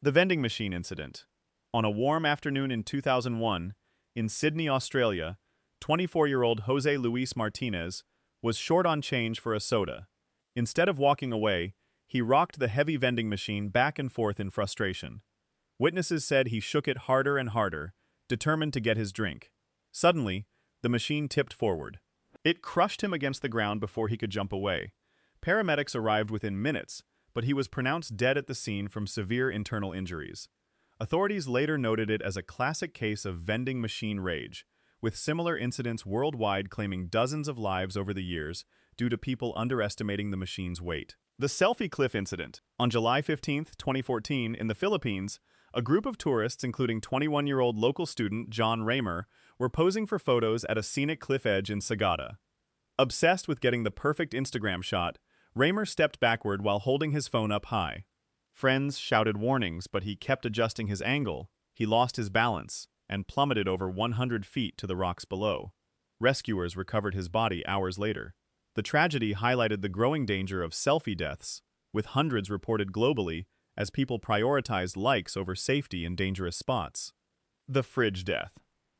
The vending machine incident. On a warm afternoon in 2001, in Sydney, Australia, 24-year-old Jose Luis Martinez was short on change for a soda. Instead of walking away, he rocked the heavy vending machine back and forth in frustration. Witnesses said he shook it harder and harder, determined to get his drink. Suddenly, the machine tipped forward. It crushed him against the ground before he could jump away. Paramedics arrived within minutes, but he was pronounced dead at the scene from severe internal injuries. Authorities later noted it as a classic case of vending machine rage, with similar incidents worldwide claiming dozens of lives over the years due to people underestimating the machine's weight. The selfie cliff incident. On July 15, 2014, in the Philippines, a group of tourists, including 21-year-old local student John Reymer, were posing for photos at a scenic cliff edge in Sagada. Obsessed with getting the perfect Instagram shot, Reymer stepped backward while holding his phone up high. Friends shouted warnings, but he kept adjusting his angle. He lost his balance and plummeted over 100 feet to the rocks below. Rescuers recovered his body hours later. The tragedy highlighted the growing danger of selfie deaths, with hundreds reported globally as people prioritized likes over safety in dangerous spots. The fridge death.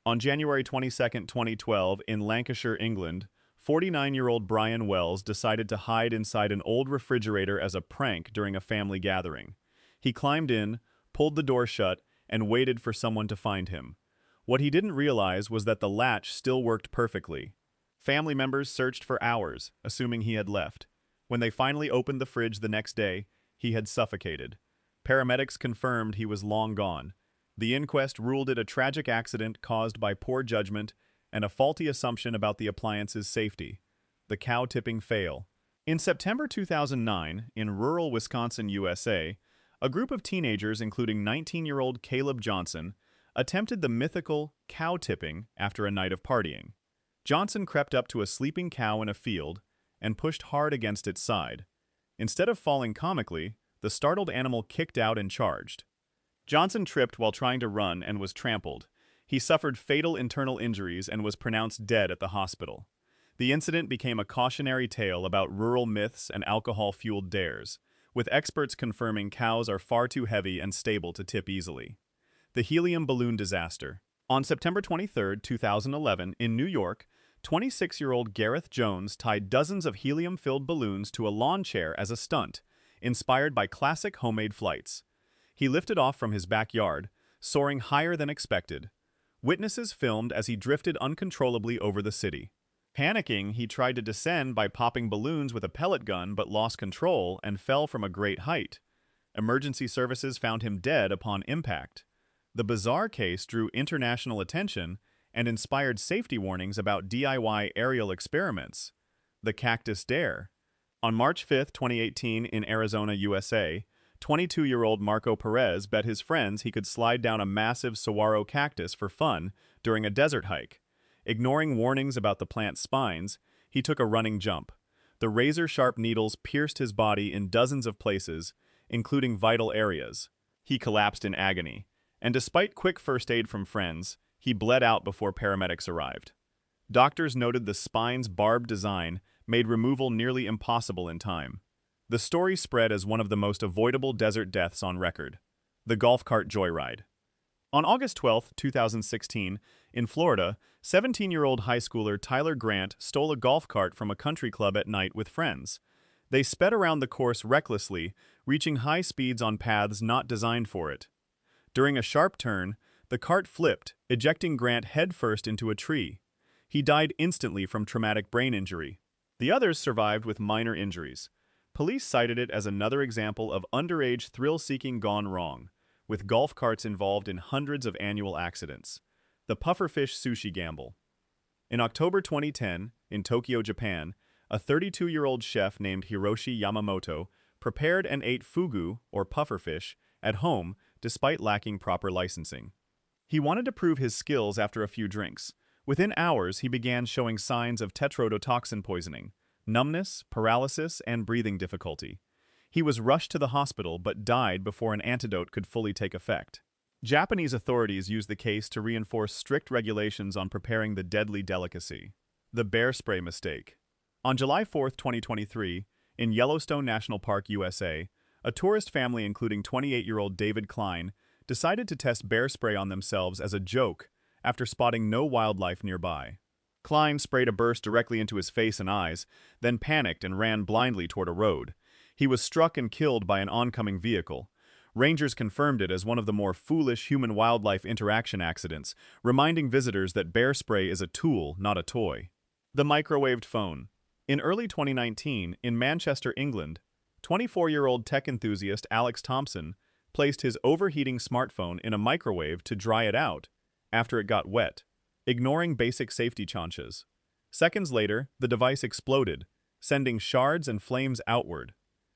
On January 22, 2012, in Lancashire, England, 49-year-old Brian Wells decided to hide inside an old refrigerator as a prank during a family gathering. He climbed in, pulled the door shut, and waited for someone to find him. What he didn't realize was that the latch still worked perfectly. Family members searched for hours, assuming he had left. When they finally opened the fridge the next day, he had suffocated. Paramedics confirmed he was long gone. The inquest ruled it a tragic accident caused by poor judgment and a faulty assumption about the appliance's safety. The cow-tipping fail. In September 2009, in rural Wisconsin, USA, a group of teenagers, including 19-year-old Caleb Johnson, attempted the mythical cow-tipping after a night of partying. Johnson crept up to a sleeping cow in a field and pushed hard against its side. Instead of falling comically, the startled animal kicked out and charged. Johnson tripped while trying to run and was trampled. He suffered fatal internal injuries and was pronounced dead at the hospital. The incident became a cautionary tale about rural myths and alcohol-fueled dares, with experts confirming cows are far too heavy and stable to tip easily. The helium balloon disaster. On September 23, 2011, in New York, 26-year-old Gareth Jones tied dozens of helium-filled balloons to a lawn chair as a stunt, inspired by classic homemade flights. He lifted off from his backyard, soaring higher than expected. Witnesses filmed as he drifted uncontrollably over the city. Panicking, he tried to descend by popping balloons with a pellet gun but lost control and fell from a great height. Emergency services found him dead upon impact. The bizarre case drew international attention and inspired safety warnings about DIY aerial experiments. The Cactus Dare. On March 5, 2018, in Arizona, USA, 22-year-old Marco Perez bet his friends he could slide down a massive saguaro cactus for fun during a desert hike. Ignoring warnings about the plant's spines, he took a running jump. The razor-sharp needles pierced his body in dozens of places, including vital areas. He collapsed in agony, and despite quick first aid from friends, he bled out before paramedics arrived. Doctors noted the spine's barbed design made removal nearly impossible in time. The story spread as one of the most avoidable desert deaths on record. The golf cart joyride. On August 12, 2016, in Florida, 17-year-old high schooler Tyler Grant stole a golf cart from a country club at night with friends. They sped around the course recklessly, reaching high speeds on paths not designed for it. During a sharp turn, the cart flipped, ejecting Grant headfirst into a tree. He died instantly from traumatic brain injury. The others survived with minor injuries. Police cited it as another example of underage thrill-seeking gone wrong, with golf carts involved in hundreds of annual accidents. The pufferfish sushi gamble. In October 2010, in Tokyo, Japan, a 32-year-old chef named Hiroshi Yamamoto prepared and ate fugu, or pufferfish, at home despite lacking proper licensing. He wanted to prove his skills after a few drinks. Within hours, he began showing signs of tetrodotoxin poisoning, numbness, paralysis, and breathing difficulty. He was rushed to the hospital but died before an antidote could fully take effect. Japanese authorities used the case to reinforce strict regulations on preparing the deadly delicacy. The bear spray mistake. On July 4, 2023, in Yellowstone National Park, USA, A tourist family including 28-year-old David Klein decided to test bear spray on themselves as a joke after spotting no wildlife nearby. Klein sprayed a burst directly into his face and eyes, then panicked and ran blindly toward a road. He was struck and killed by an oncoming vehicle. Rangers confirmed it as one of the more foolish human-wildlife interaction accidents, reminding visitors that bear spray is a tool, not a toy. The microwaved phone. In early 2019, in Manchester, England, 24-year-old tech enthusiast Alex Thompson placed his overheating smartphone in a microwave to dry it out after it got wet, ignoring basic safety chances. Seconds later, the device exploded, sending shards and flames outward.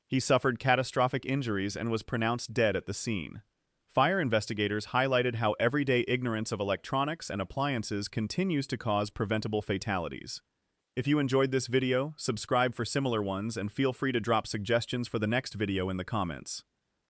He suffered catastrophic injuries and was pronounced dead at the scene. Fire investigators highlighted how everyday ignorance of electronics and appliances continues to cause preventable fatalities. If you enjoyed this video, subscribe for similar ones and feel free to drop suggestions for the next video in the comments.